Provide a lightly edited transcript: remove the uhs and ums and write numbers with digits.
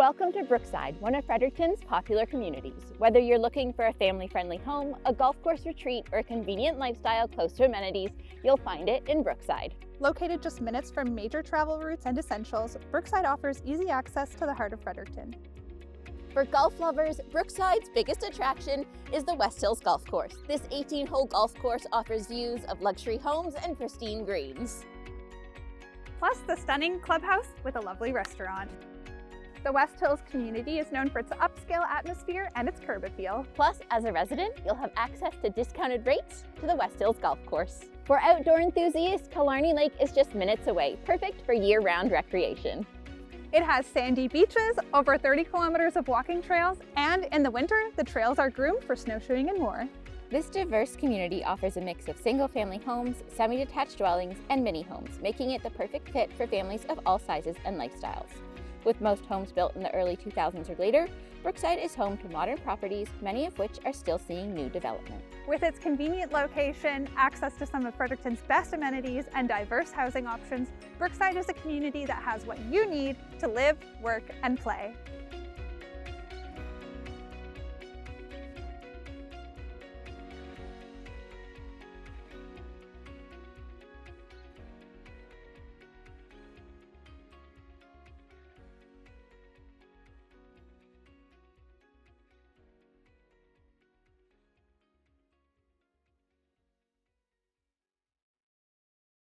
Welcome to Brookside, one of Fredericton's popular communities. Whether you're looking for a family-friendly home, a golf course retreat, or a convenient lifestyle close to amenities, you'll find it in Brookside. Located just minutes from major travel routes and essentials, Brookside offers easy access to the heart of Fredericton. For golf lovers, Brookside's biggest attraction is the West Hills Golf Course. This 18-hole golf course offers views of luxury homes and pristine greens. Plus the stunning clubhouse with a lovely restaurant. The West Hills community is known for its upscale atmosphere and its curb appeal. Plus, as a resident, you'll have access to discounted rates to the West Hills Golf Course. For outdoor enthusiasts, Killarney Lake is just minutes away, perfect for year-round recreation. It has sandy beaches, over 30 kilometers of walking trails, and in the winter, the trails are groomed for snowshoeing and more. This diverse community offers a mix of single-family homes, semi-detached dwellings, and mini homes, making it the perfect fit for families of all sizes and lifestyles. With most homes built in the early 2000s or later, Brookside is home to modern properties, many of which are still seeing new development. With its convenient location, access to some of Fredericton's best amenities, and diverse housing options, Brookside is a community that has what you need to live, work, and play.